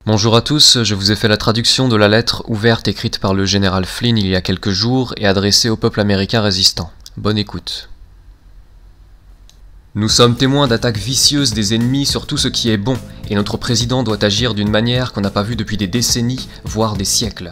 Bonjour à tous, je vous ai fait la traduction de la lettre ouverte écrite par le général Flynn il y a quelques jours et adressée au peuple américain résistant. Bonne écoute. Nous sommes témoins d'attaques vicieuses des ennemis sur tout ce qui est bon, et notre président doit agir d'une manière qu'on n'a pas vue depuis des décennies, voire des siècles.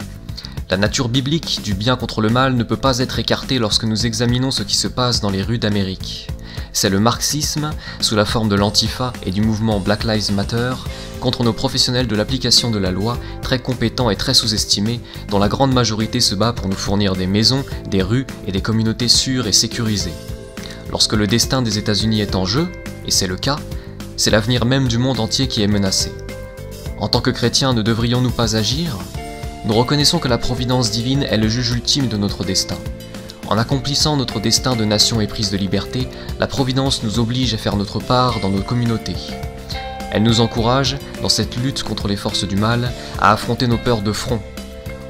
La nature biblique du bien contre le mal ne peut pas être écartée lorsque nous examinons ce qui se passe dans les rues d'Amérique. C'est le marxisme, sous la forme de l'Antifa et du mouvement Black Lives Matter, contre nos professionnels de l'application de la loi, très compétents et très sous-estimés, dont la grande majorité se bat pour nous fournir des maisons, des rues et des communautés sûres et sécurisées. Lorsque le destin des États-Unis est en jeu, et c'est le cas, c'est l'avenir même du monde entier qui est menacé. En tant que chrétiens, ne devrions-nous pas agir ? Nous reconnaissons que la providence divine est le juge ultime de notre destin. En accomplissant notre destin de nation éprise de liberté, la providence nous oblige à faire notre part dans nos communautés. Elle nous encourage, dans cette lutte contre les forces du mal, à affronter nos peurs de front.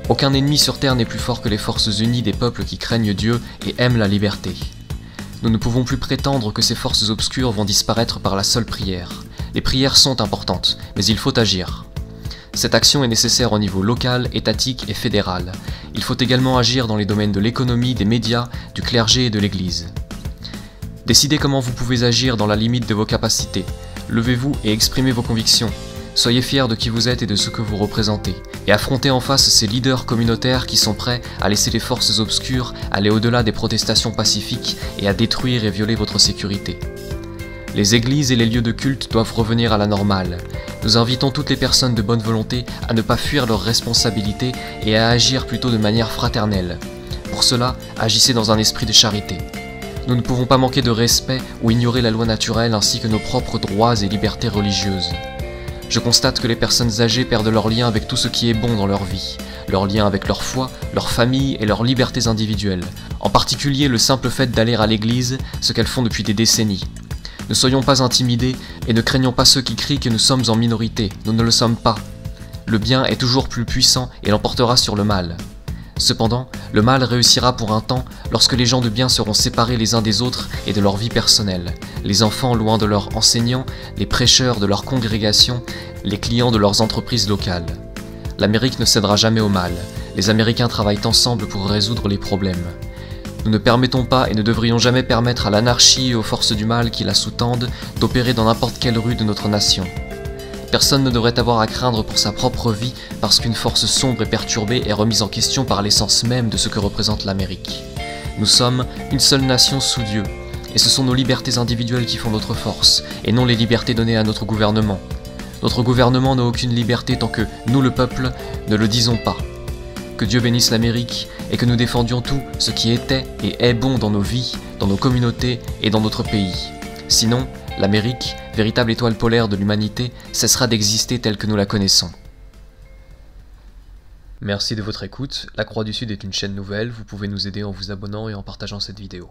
Aucun ennemi sur terre n'est plus fort que les forces unies des peuples qui craignent Dieu et aiment la liberté. Nous ne pouvons plus prétendre que ces forces obscures vont disparaître par la seule prière. Les prières sont importantes, mais il faut agir. Cette action est nécessaire au niveau local, étatique et fédéral. Il faut également agir dans les domaines de l'économie, des médias, du clergé et de l'Église. Décidez comment vous pouvez agir dans la limite de vos capacités. Levez-vous et exprimez vos convictions. Soyez fiers de qui vous êtes et de ce que vous représentez. Et affrontez en face ces leaders communautaires qui sont prêts à laisser les forces obscures aller au-delà des protestations pacifiques et à détruire et violer votre sécurité. Les églises et les lieux de culte doivent revenir à la normale. Nous invitons toutes les personnes de bonne volonté à ne pas fuir leurs responsabilités et à agir plutôt de manière fraternelle. Pour cela, agissez dans un esprit de charité. Nous ne pouvons pas manquer de respect ou ignorer la loi naturelle ainsi que nos propres droits et libertés religieuses. Je constate que les personnes âgées perdent leur lien avec tout ce qui est bon dans leur vie, leur lien avec leur foi, leur famille et leurs libertés individuelles, en particulier le simple fait d'aller à l'église, ce qu'elles font depuis des décennies. Ne soyons pas intimidés et ne craignons pas ceux qui crient que nous sommes en minorité, nous ne le sommes pas. Le bien est toujours plus puissant et l'emportera sur le mal. Cependant, le mal réussira pour un temps lorsque les gens de bien seront séparés les uns des autres et de leur vie personnelle, les enfants loin de leurs enseignants, les prêcheurs de leur congrégation, les clients de leurs entreprises locales. L'Amérique ne cédera jamais au mal, les Américains travaillent ensemble pour résoudre les problèmes. Nous ne permettons pas et ne devrions jamais permettre à l'anarchie et aux forces du mal qui la sous-tendent d'opérer dans n'importe quelle rue de notre nation. Personne ne devrait avoir à craindre pour sa propre vie parce qu'une force sombre et perturbée est remise en question par l'essence même de ce que représente l'Amérique. Nous sommes une seule nation sous Dieu, et ce sont nos libertés individuelles qui font notre force, et non les libertés données à notre gouvernement. Notre gouvernement n'a aucune liberté tant que nous, le peuple, ne le disons pas. Que Dieu bénisse l'Amérique et que nous défendions tout ce qui était et est bon dans nos vies, dans nos communautés et dans notre pays. Sinon, l'Amérique, véritable étoile polaire de l'humanité, cessera d'exister telle que nous la connaissons. Merci de votre écoute. La Croix du Sud est une chaîne nouvelle, vous pouvez nous aider en vous abonnant et en partageant cette vidéo.